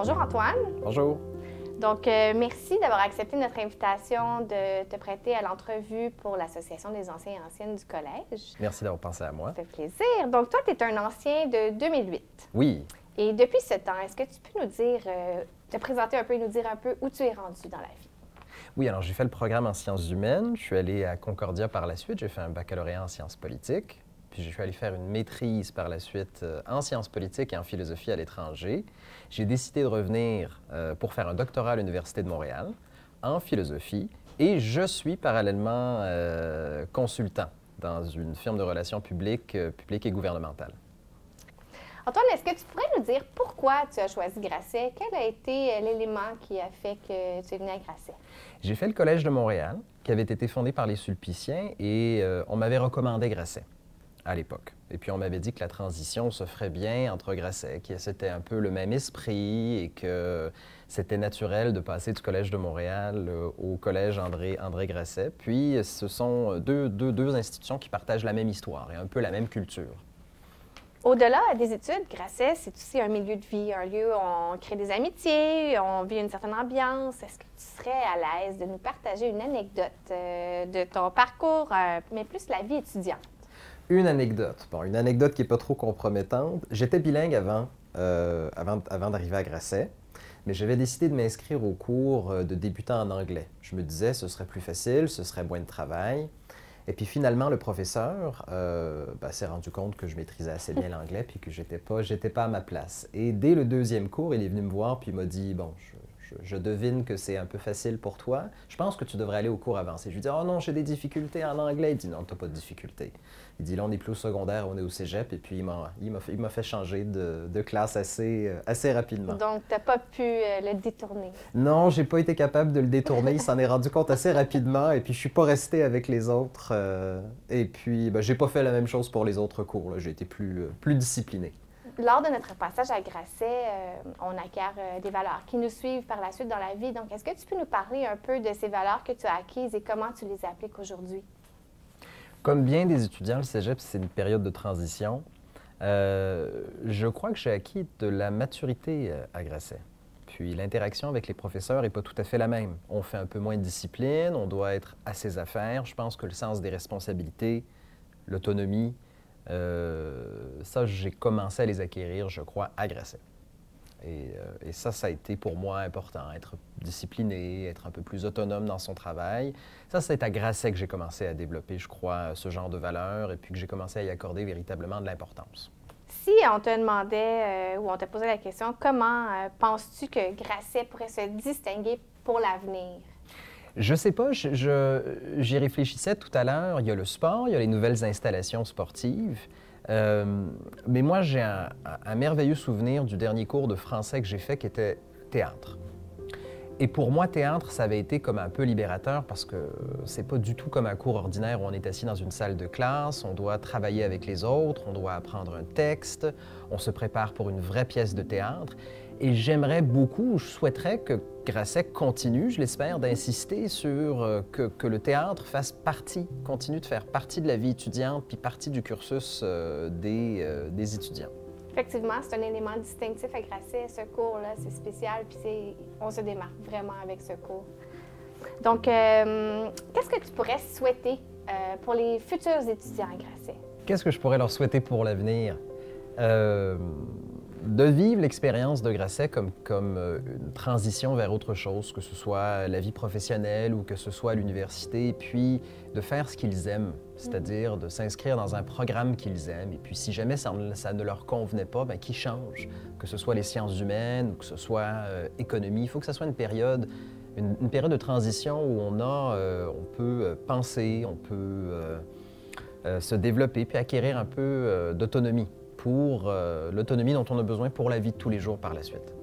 Bonjour Antoine. Bonjour. Donc, merci d'avoir accepté notre invitation de te prêter à l'entrevue pour l'Association des anciens et anciennes du collège. Merci d'avoir pensé à moi. Ça fait plaisir. Donc, toi, tu es un ancien de 2008. Oui. Et depuis ce temps, est-ce que tu peux nous dire, te présenter un peu et nous dire un peu où tu es rendu dans la vie? Oui, alors j'ai fait le programme en sciences humaines. Je suis allé à Concordia par la suite. J'ai fait un baccalauréat en sciences politiques. Puis je suis allé faire une maîtrise par la suite en sciences politiques et en philosophie à l'étranger. J'ai décidé de revenir pour faire un doctorat à l'Université de Montréal en philosophie. Et je suis parallèlement consultant dans une firme de relations publiques et gouvernementales. Antoine, est-ce que tu pourrais nous dire pourquoi tu as choisi Grasset? Quel a été l'élément qui a fait que tu es venu à Grasset? J'ai fait le Collège de Montréal, qui avait été fondé par les Sulpiciens, et on m'avait recommandé Grasset à l'époque. Et puis on m'avait dit que la transition se ferait bien entre Grasset, que c'était un peu le même esprit et que c'était naturel de passer du Collège de Montréal au Collège André Grasset. Puis ce sont deux institutions qui partagent la même histoire et un peu la même culture. Au-delà des études, Grasset, c'est aussi un milieu de vie, un lieu où on crée des amitiés, on vit une certaine ambiance. Est-ce que tu serais à l'aise de nous partager une anecdote de ton parcours, mais plus la vie étudiante? Une anecdote. Bon, une anecdote qui n'est pas trop compromettante. J'étais bilingue avant d'arriver à Grasset, mais j'avais décidé de m'inscrire au cours de débutant en anglais. Je me disais, ce serait plus facile, ce serait moins de travail. Et puis finalement, le professeur s'est rendu compte que je maîtrisais assez bien l'anglais puis que j'étais pas à ma place. Et dès le deuxième cours, il est venu me voir puis il m'a dit « Bon, je devine que c'est un peu facile pour toi. Je pense que tu devrais aller au cours avancé. » Je lui dis « Oh non, j'ai des difficultés en anglais. » Il dit « Non, tu n'as pas de difficultés. » Il dit « Là, on n'est plus au secondaire, on est au cégep. » Et puis il m'a fait changer de classe assez rapidement. Donc, tu n'as pas pu le détourner. Non, j'ai pas été capable de le détourner. Il s'en est rendu compte assez rapidement. Et puis, je suis pas resté avec les autres. Et puis, j'ai pas fait la même chose pour les autres cours. J'ai été plus discipliné. Lors de notre passage à Grasset, on acquiert des valeurs qui nous suivent par la suite dans la vie. Donc, est-ce que tu peux nous parler un peu de ces valeurs que tu as acquises et comment tu les appliques aujourd'hui? Comme bien des étudiants, le cégep, c'est une période de transition. Je crois que j'ai acquis de la maturité à Grasset. Puis l'interaction avec les professeurs n'est pas tout à fait la même. On fait un peu moins de discipline, on doit être à ses affaires. Je pense que le sens des responsabilités, l'autonomie, ça, j'ai commencé à les acquérir, je crois, à Grasset. Et ça a été pour moi important, être discipliné, être un peu plus autonome dans son travail. Ça, c'est à Grasset que j'ai commencé à développer, je crois, ce genre de valeurs et puis que j'ai commencé à y accorder véritablement de l'importance. Si on te demandait ou on te posait la question, comment penses-tu que Grasset pourrait se distinguer pour l'avenir? Je sais pas, j'y réfléchissais tout à l'heure. Il y a le sport, il y a les nouvelles installations sportives. Mais moi, j'ai un merveilleux souvenir du dernier cours de français que j'ai fait qui était théâtre. Et pour moi, théâtre, ça avait été comme un peu libérateur parce que c'est pas du tout comme un cours ordinaire où on est assis dans une salle de classe, on doit travailler avec les autres, on doit apprendre un texte, on se prépare pour une vraie pièce de théâtre. Et j'aimerais beaucoup, je souhaiterais que Grasset continue, je l'espère, d'insister sur que le théâtre fasse partie, continue de faire partie de la vie étudiante puis partie du cursus des étudiants. Effectivement, c'est un élément distinctif à Grasset. Ce cours-là, c'est spécial, puis on se démarque vraiment avec ce cours. Donc, qu'est-ce que tu pourrais souhaiter pour les futurs étudiants à Grasset? Qu'est-ce que je pourrais leur souhaiter pour l'avenir? De vivre l'expérience de Grasset comme une transition vers autre chose, que ce soit la vie professionnelle ou que ce soit l'université, et puis de faire ce qu'ils aiment, c'est-à-dire de s'inscrire dans un programme qu'ils aiment. Et puis si jamais ça ne leur convenait pas, bien, qu'ils changent, que ce soit les sciences humaines ou que ce soit économie. Il faut que ce soit une période de transition où on peut penser, on peut se développer, puis acquérir un peu d'autonomie. Pour l'autonomie dont on a besoin pour la vie de tous les jours par la suite.